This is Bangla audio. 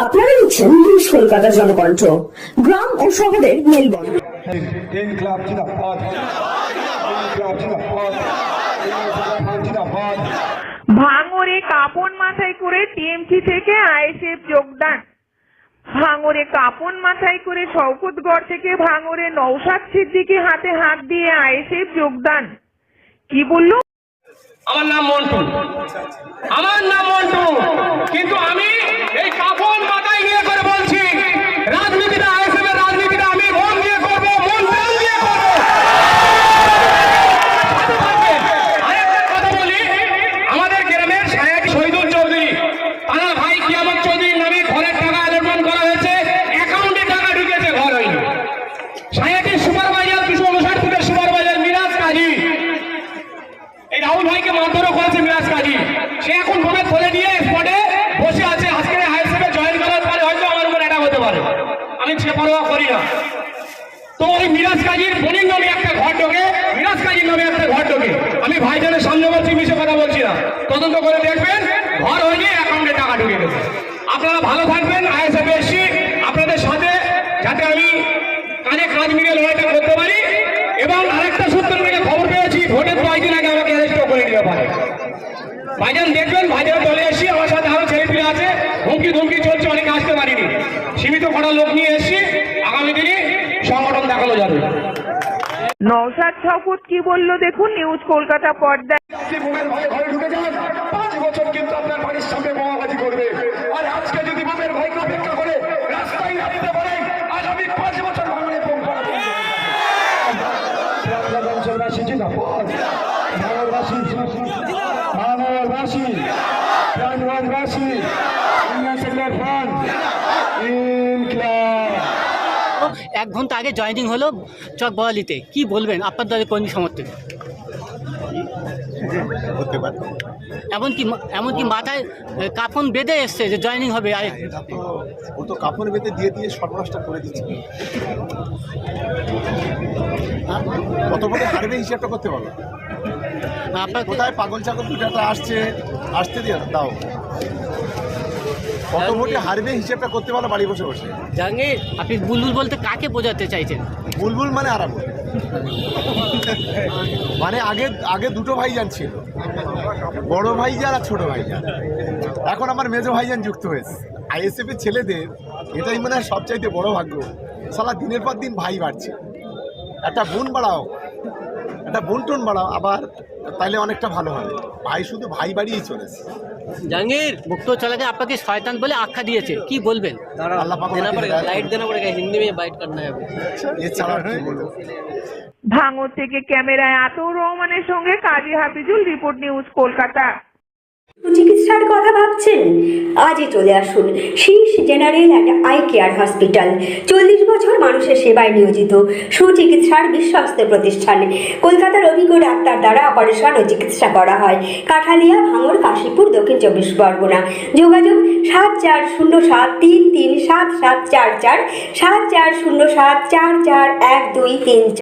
আপনারা দেখছেন নিউজ কলকাতা জনকণ্ঠ, গ্রাম ও শহরের মেলবন্ধন। ভাঙড়ে কাপড় মাথায় করে টিএমসি থেকে আইএসএফ যোগদান। ভাঙড়ে কাপড় মাথায় করে শওকতগড় থেকে ভাঙড়ে নওশাদ সিদ্দিকী হাতে হাত দিয়ে আইএসএফ যোগদান। কি বললো? আমার নাম মন্টু, কিন্তু আমি এই কাপড় মাথায় নিয়ে করে বলছি, রাজনীতিটা আইএসএফ এর রাজনীতিটা আমি মন দিয়ে করবো, মন প্রাণ দিয়ে করবো। আরেকটা কথা বলি, আমাদের গ্রামের সায়াকি শহীদুল চৌধুরী, তার ভাই কিয়ামত চৌধুরীর নামে ঘরের টাকা আলোচন করা হয়েছে, অ্যাকাউন্টে টাকা ঢুকেছে, ঘর হয়নি। সায়াকির সুপারভাইজার 259 ফুটের সুপারভাইজার মিরাজ কাজী, এই রাহুল ভাইকে মারধরও করেছে মিরাজ কাজী, সে এখন ফোনে ফলে নিয়ে স্পটে বসে আছে। আজকে আইএসএফে জয়েন করার পরে হয়তো আমার উপর অ্যাটাক হতে পারে, আমি সে পরোয়া করি না। তো ওই মিরাজ কাজীর বোনের নামে একটা ঘর ঢোকে, মিরাজ কাজীর নামে একটা ঘর ঢোকে। আমি ভাইজানের সামনে বলছি, মিশে কথা বলছি না, তদন্ত করে দেখবেন ঘর হয়নি, অ্যাকাউন্টে টাকা ঢুকে গেছে। আপনারা ভালো থাকবেন, আইএসএফ এসছি আপনাদের সাথে, যাতে আমি কাজে কাজ মিলিয়ে লড়াইটা করতে পারি। এবং আরেকটা সূত্র থেকে খবর পেয়েছি, ভোটের 5 দিন আগে আমাকে অ্যারেস্টও করে দিতে পারে। ভাইজান দেখবেন, ভাইজানের দলে এসছি, আমার সাথে আরো ছেলে পিলে আছে, হুমকি ধুমকি চলছে, অনেকে আসতে পারিনি, সীমিত কটা লোক নিয়ে এসছি, আগামী দিনে সংগঠন দেখানো যাবে। নওশাদ শওকত কি বললো দেখুন নিউজ কলকাতা পর্দায়। ঘরে ঢুকে যান, 5 বছর কিন্তু আপনার বাড়ির সামনে বোমাবাজি করবে। আর আজকে যদি বাপের ভাইকে অপেক্ষা করে রাস্তায় নামিতে পারে, আগামী 5 বছর ভাঙড়ে এক ঘন্টা আগে জয়েনিং হলো চক বহালিতে, কি বলবেন আপনার দলের কর্মী সমর্থক? এমনকি মাথায় কাফন বেঁধে এসছে যে জয়েনিং হবে। ও তো কাপড় বেঁধে দিয়ে সর্বনাশটা করে দিচ্ছে। কত ভোটে হারবে হিসাবটা করতে পারো। আপনার কোথায় পাগল ছাগল দুটাটা আসতে দিয়ে দাও, কত ভোটে হারবে হিসাবটা করতে পারো বাড়ি বসে বসে। জাহাঙ্গীর, আপনি বুলবুল বলতে কাকে বোঝাতে চাইছেন? বুলবুল মানে আরাম, মানে আগে দুটো ভাইজান ছিল, বড় ভাইজান আর ছোট ভাইজান। এখন আমার মেজো ভাইজান যুক্ত হয়েছে। আইএসএফ এর ছেলেদের এটাই মনে হয় সবচাইতে বড় ভাগ্য, সালা দিনের পর দিন ভাই বাড়ছে। একটা বোন বাড়াও, একটা বোন টোন বাড়াও, আবার তাইলে অনেকটা ভালো হবে। ভাই শুধু ভাই বাড়িয়েই চলেছে। জাহাঙ্গীর, মুক্ত চালাকে আপনাকে শয়তান বলে আখ্যা দিয়েছে, কি বলবেন? হিন্দি মে বাইট করনা है। এছাড়া কি বলবো? ভাঙড় থেকে ক্যামেরায় আতউর রহমানের সঙ্গে কাজী হাফিজুল, রিপোর্ট নিউজ কলকাতা। চিকিৎসার কথা ভাবছেন? আজই চলে আসুন শীর্ষ general and eye care hospital. 40 বছর মানুষের সেবায় নিয়োজিত সুচিকিৎসার বিশ্বস্ত প্রতিষ্ঠান। কলকাতার অভিজ্ঞ ডাক্তার দ্বারা অপারেশন ও চিকিৎসা করা হয়। কাঠালিয়া, ভাঙড়, কাশীপুর, দক্ষিণ 24 পরগনা। যোগাযোগ 7407337744, 7407441234।